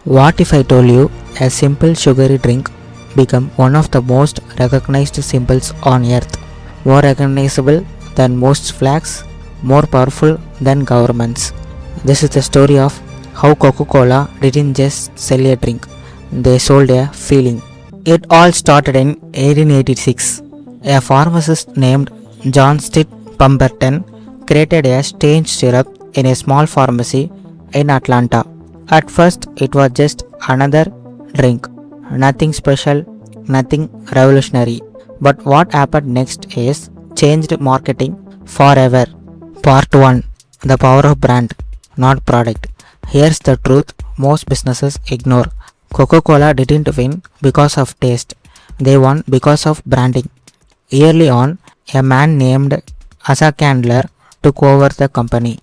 What if I told you a simple sugary drink become one of the most recognized symbols on earth? More recognizable than most flags, more powerful than governments. This is the story of how Coca Cola didn't just sell a drink, they sold a feeling. It all started in 1886. A pharmacist named John Stitt Pemberton created a strange syrup in a small pharmacy in Atlanta. At first, it was just another drink, nothing special, nothing revolutionary. But what happened next is changed marketing forever. Part 1. The power of brand, not product. Here's the truth most businesses ignore. Coca Cola didn't win because of taste, they won because of branding. Early on, a man named Asa Candler took over the company,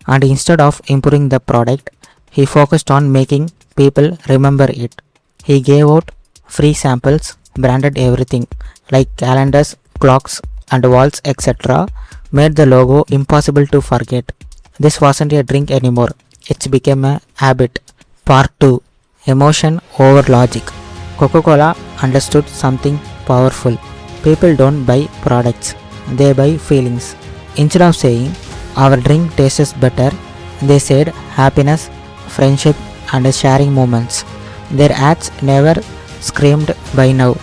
and instead of improving the product, he focused on making people remember it. He gave out free samples, branded everything like calendars, clocks, and walls, etc., made the logo impossible to forget. This wasn't a drink anymore, it became a habit. Part 2. Emotion over logic. Coca Cola understood something powerful. People don't buy products, they buy feelings. Instead of saying, our drink tastes better, they said happiness, friendship, and sharing moments. Their ads never screamed by now,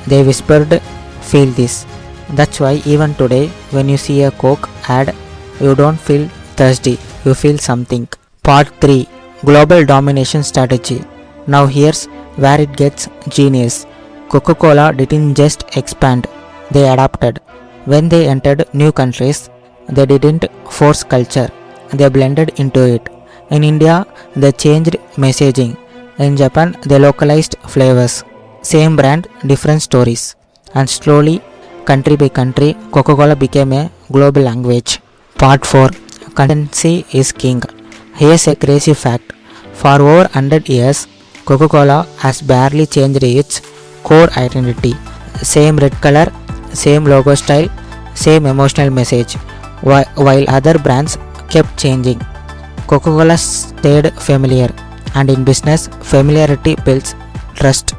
they whispered, feel this. That's why even today, when you see a Coke ad, you don't feel thirsty, you feel something. Part 3. Global Domination Strategy. Now here's where it gets genius. Coca Cola didn't just expand, they adapted. When they entered new countries, they didn't force culture, they blended into it. In India, they changed messaging. In Japan, they localized flavors. Same brand, different stories. And slowly, country by country, Coca Cola became a global language. Part 4. Consistency is king. Here's a crazy fact. For over 100 years, Coca Cola has barely changed its core identity. Same red color, same logo style, same emotional message. While other brands kept changing, Coca Cola stayed familiar, and in business, familiarity builds trust.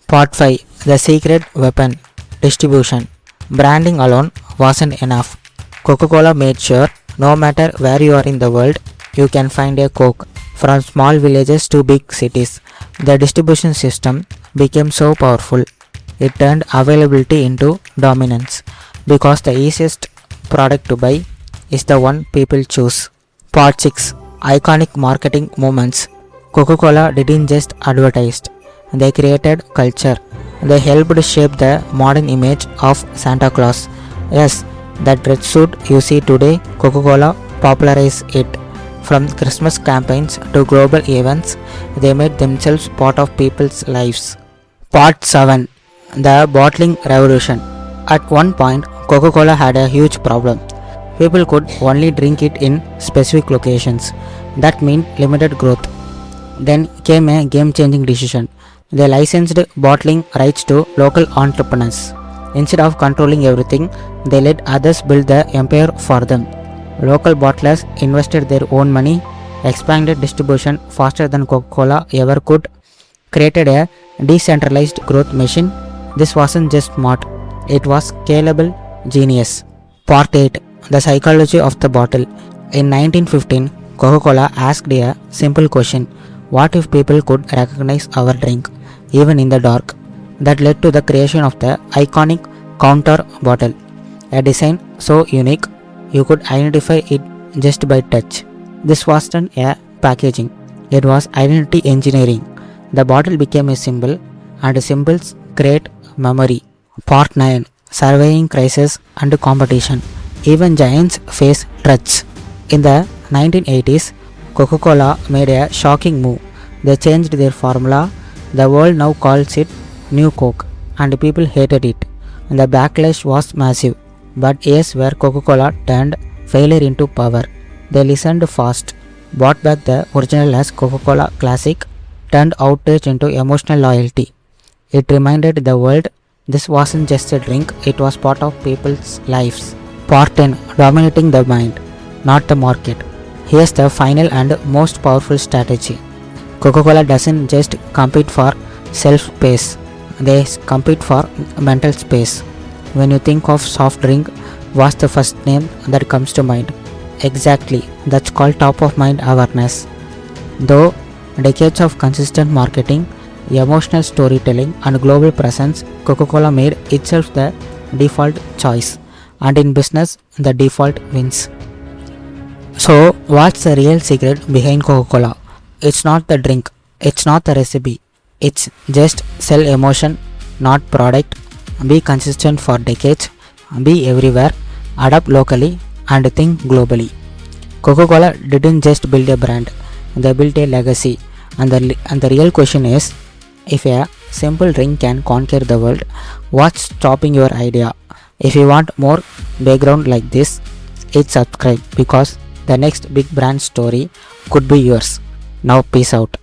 Part 5. The secret weapon, distribution. Branding alone wasn't enough. Coca Cola made sure no matter where you are in the world, you can find a Coke. From small villages to big cities, the distribution system became so powerful, it turned availability into dominance because the easiest product to buy is the one people choose. Part 6. Iconic marketing moments. Coca Cola didn't just advertise, they created culture. They helped shape the modern image of Santa Claus. Yes, that red suit you see today, Coca Cola popularized it. From Christmas campaigns to global events, they made themselves part of people's lives. Part 7. The bottling revolution. At one point, Coca Cola had a huge problem. People could only drink it in specific locations. That meant limited growth. Then came a game changing decision. They licensed bottling rights to local entrepreneurs. Instead of controlling everything, they let others build the empire for them. Local bottlers invested their own money, expanded distribution faster than Coca Cola ever could, created a decentralized growth machine. This wasn't just smart, it was scalable genius. Part 8. The psychology of the bottle. In 1915, Coca Cola asked a simple question: what if people could recognize our drink, even in the dark? That led to the creation of the iconic counter bottle, a design so unique you could identify it just by touch. This wasn't a packaging, it was identity engineering. The bottle became a symbol, and symbols create memory. Part 9. Surveying crisis and competition. Even giants face threats. In the 1980s, Coca Cola made a shocking move. They changed their formula. The world now calls it New Coke, and people hated it. The backlash was massive. But here's where Coca Cola turned failure into power. They listened fast, brought back the original as Coca Cola Classic, turned outrage into emotional loyalty. It reminded the world this wasn't just a drink, it was part of people's lives. Part 10. Dominating the mind, not the market. Here's the final and most powerful strategy. Coca Cola doesn't just compete for shelf space, they compete for mental space. When you think of soft drink, what's the first name that comes to mind? Exactly, that's called top of mind awareness. Though decades of consistent marketing, emotional storytelling, and global presence, Coca Cola made itself the default choice. And in business, the default wins. So, what's the real secret behind Coca Cola? It's not the drink, it's not the recipe, it's just sell emotion, not product. Be consistent for decades, be everywhere, adapt locally, and think globally. Coca Cola didn't just build a brand, they built a legacy. And the real question is, if a simple drink can conquer the world, what's stopping your idea? If you want more background like this, hit subscribe because the next big brand story could be yours. Now, peace out.